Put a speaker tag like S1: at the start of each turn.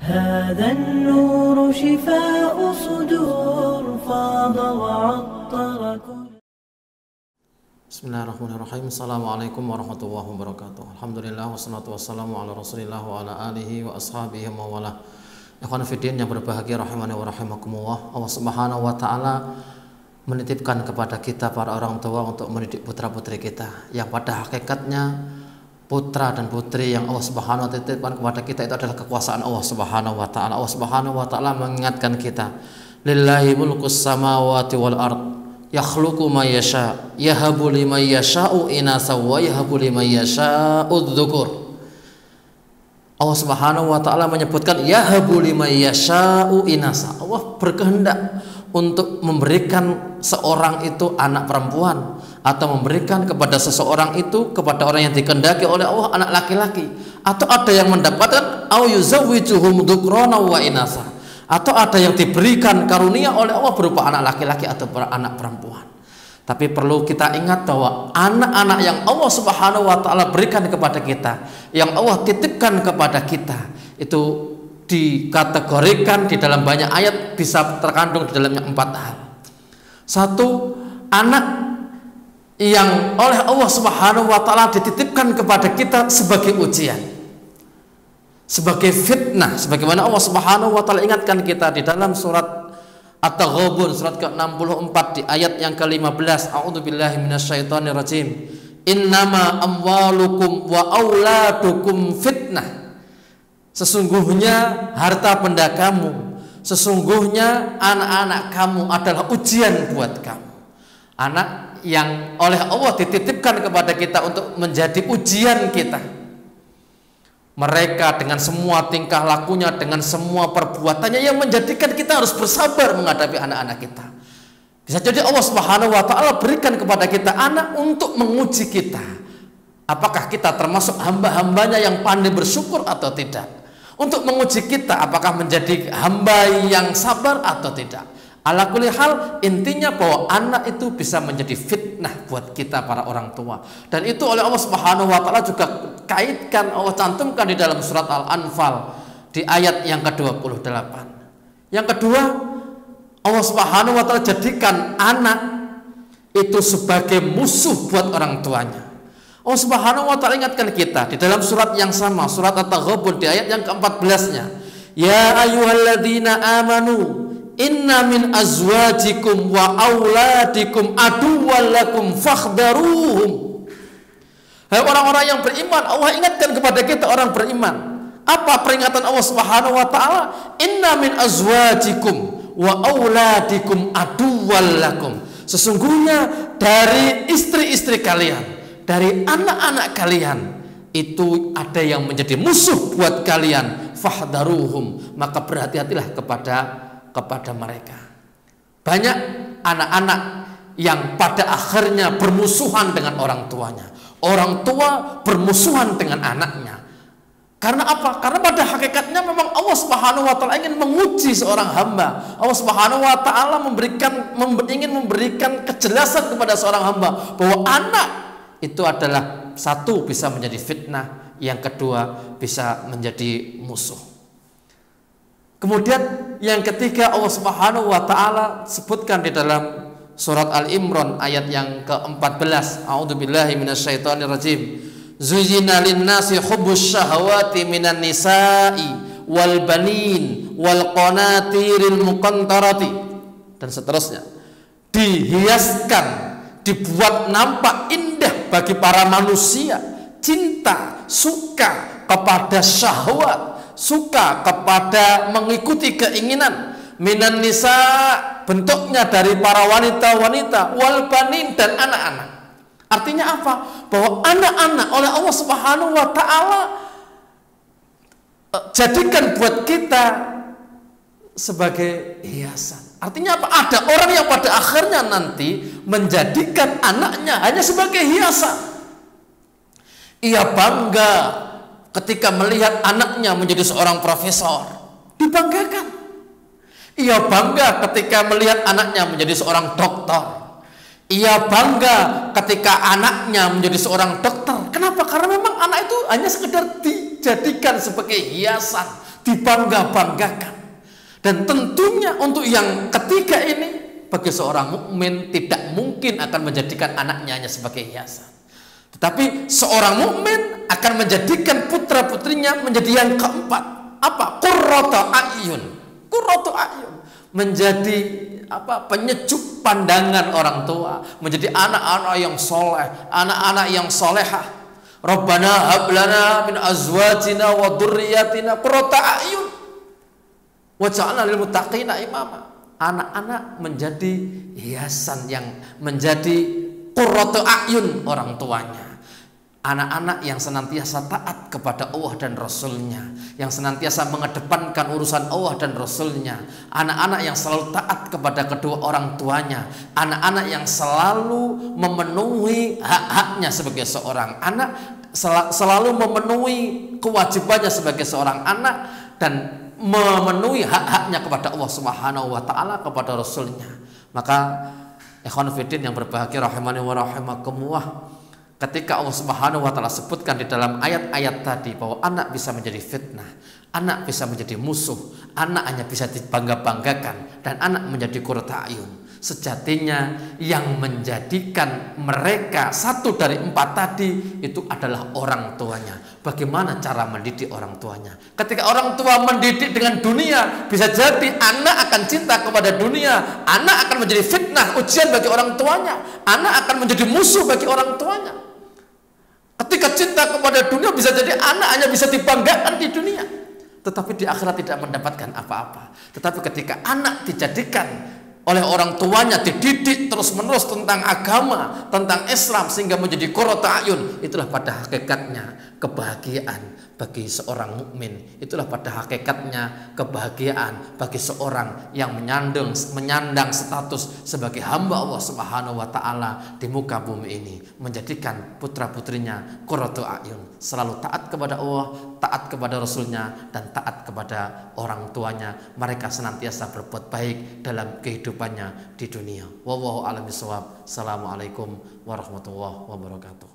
S1: هذا النور شفاء صدور فاض وعطر كل.
S2: Bismillahirrahmanirrahim. Assalamualaikum warahmatullahi wabarakatuh. Alhamdulillah wassalatu wassalamu ala rasulillah wa ala alihi wa ashabihi wa wala. Ikhwan fillah yang berbahagia rahimani wa rahimakumullah. Allah Subhanahu wa taala menitipkan kepada kita para orang tua untuk mendidik putra-putri kita yang pada hakikatnya putra dan putri yang Allah Subhanahu wa taala titipkan kepada kita itu adalah kekuasaan Allah Subhanahu wa taala. Allah Subhanahu wa taala mengingatkan kita, lillahi mulkus samawati wal ard yakhluqu ma yasha yahabu liman yasha'u inasa wa yahabu liman yasha'u dzukur. Allah Subhanahu wa taala menyebutkan yahabu liman yasha'u inasa. Allah berkehendak untuk memberikan seorang itu anak perempuan atau memberikan kepada seseorang itu kepada orang yang dikehendaki oleh Allah anak laki-laki, atau ada yang mendapatkan au yuzawwijuhum dzukrana wa inasa, atau ada yang diberikan karunia oleh Allah berupa anak laki-laki atau anak perempuan. Tapi perlu kita ingat bahwa anak-anak yang Allah Subhanahu wa taala berikan kepada kita, yang Allah titipkan kepada kita, itu dikategorikan di dalam banyak ayat bisa terkandung di dalamnya 4 hal. Satu, anak yang oleh Allah Subhanahu wa taala dititipkan kepada kita sebagai ujian, sebagai fitnah, sebagaimana Allah Subhanahu wa taala ingatkan kita di dalam surat At-Taghabun surat ke-64 di ayat yang ke-15. A'udzubillahi minasyaitonirrajim. Innama amwalukum wa auladukum fitnah. Sesungguhnya harta benda kamu, sesungguhnya anak-anak kamu adalah ujian buat kamu. Anak yang oleh Allah dititipkan kepada kita untuk menjadi ujian kita. Mereka dengan semua tingkah lakunya, dengan semua perbuatannya yang menjadikan kita harus bersabar menghadapi anak-anak kita. Bisa jadi Allah Subhanahu wa taala berikan kepada kita anak untuk menguji kita. Apakah kita termasuk hamba-hambanya yang pandai bersyukur atau tidak? Untuk menguji kita apakah menjadi hamba yang sabar atau tidak. Ala kulli hal, intinya bahwa anak itu bisa menjadi fitnah buat kita para orang tua. Dan itu oleh Allah Subhanahu wa taala juga kaitkan, Allah cantumkan di dalam surat Al-Anfal di ayat yang ke-28. Yang kedua, Allah Subhanahu wa taala jadikan anak itu sebagai musuh buat orang tuanya. Allah Subhanahu wa taala ingatkan kita di dalam surat yang sama, surat At-Taghabun di ayat yang ke-14-nya. Ya ayyuhalladzina amanu inna min azwajikum wa auladikum aduwwan lakum fakhdaruhum. Hai orang-orang yang beriman, Allah ingatkan kepada kita orang beriman. Apa peringatan Allah Subhanahu wa taala? Inna min azwajikum wa auladikum aduwwan lakum. Sesungguhnya dari istri-istri kalian, dari anak-anak kalian itu ada yang menjadi musuh buat kalian. Fakhdaruhum, maka berhati-hatilah kepada mereka. Banyak anak-anak yang pada akhirnya bermusuhan dengan orang tuanya. Orang tua bermusuhan dengan anaknya. Karena apa? Karena pada hakikatnya memang Allah Subhanahu wa taala ingin menguji seorang hamba. Allah Subhanahu wa taala ingin memberikan kejelasan kepada seorang hamba bahwa anak itu adalah satu bisa menjadi fitnah, yang kedua bisa menjadi musuh. Kemudian yang ketiga, Allah Subhanahu wa taala sebutkan di dalam surat Al-Imran ayat yang ke-14. A'udzubillahi minasyaitonirrajim. Zuyyina lin-nasi hubbus syahawati minan nisa'i wal banin wal qanatiril muqantarati, dan seterusnya. Dihiaskan, dibuat nampak indah bagi para manusia, cinta, suka kepada syahwat, suka kepada mengikuti keinginan, minan nisa, bentuknya dari para wanita-wanita, wal banin, dan anak-anak. Artinya apa? Bahwa anak-anak oleh Allah Subhanahu wa taala jadikan buat kita sebagai hiasan. Artinya apa? Ada orang yang pada akhirnya nanti menjadikan anaknya hanya sebagai hiasan. Ia bangga ketika melihat anaknya menjadi seorang profesor, dibanggakan. Ia bangga ketika melihat anaknya menjadi seorang dokter. Ia bangga ketika anaknya menjadi seorang dokter. Kenapa? Karena memang anak itu hanya sekedar dijadikan sebagai hiasan, dibangga-banggakan. Dan tentunya untuk yang ketiga ini, bagi seorang mukmin tidak mungkin akan menjadikan anaknya hanya sebagai hiasan. Tetapi seorang mukmin akan menjadikan putra-putrinya menjadi yang keempat. Apa? Qurratu a'yun. Qurratu a'yun. Menjadi penyejuk pandangan orang tua, menjadi anak-anak yang soleh, anak-anak yang solehah. Rabbana hab lana min azwajina wa dzurriyyatina qurrata a'yun waj'alna lil muttaqina imama. Anak-anak menjadi hiasan yang menjadi qurratu a'yun orang tuanya. Anak-anak yang senantiasa taat kepada Allah dan Rasulnya, yang senantiasa mengedepankan urusan Allah dan Rasulnya. Anak-anak yang selalu taat kepada kedua orang tuanya. Anak-anak yang selalu memenuhi hak-haknya sebagai seorang anak, selalu memenuhi kewajibannya sebagai seorang anak, dan memenuhi hak-haknya kepada Allah Subhanahu wa taala, kepada Rasulnya. Maka ikhwan fillah yang berbahagia rahimani wa rahimakumullah, ketika Allah Subhanahu wa taala sebutkan di dalam ayat-ayat tadi bahwa anak bisa menjadi fitnah, anak bisa menjadi musuh, anak hanya bisa dibangga-banggakan, dan anak menjadi qurratu a'yun, sejatinya yang menjadikan mereka satu dari empat tadi itu adalah orang tuanya. Bagaimana cara mendidik orang tuanya? Ketika orang tua mendidik dengan dunia, bisa jadi anak akan cinta kepada dunia, anak akan menjadi fitnah, ujian bagi orang tuanya, anak akan menjadi musuh bagi orang tuanya. Ketika cinta kepada dunia, bisa jadi anak hanya bisa dibanggakan di dunia, tetapi di akhirat tidak mendapatkan apa-apa. Tetapi ketika anak dijadikan oleh orang tuanya, dididik terus-menerus tentang agama, tentang Islam, sehingga menjadi qurratu a'yun, itulah pada hakikatnya kebahagiaan bagi seorang mukmin. Itulah pada hakikatnya kebahagiaan bagi seorang yang menyandang status sebagai hamba Allah Subhanahu wa taala di muka bumi ini, menjadikan putra-putrinya qurratu a'yun, selalu taat kepada Allah, taat kepada Rasulnya, dan taat kepada orang tuanya. Mereka senantiasa berbuat baik dalam kehidupannya di dunia. Wallahu a'lam bishawab. Assalamualaikum warahmatullahi wabarakatuh.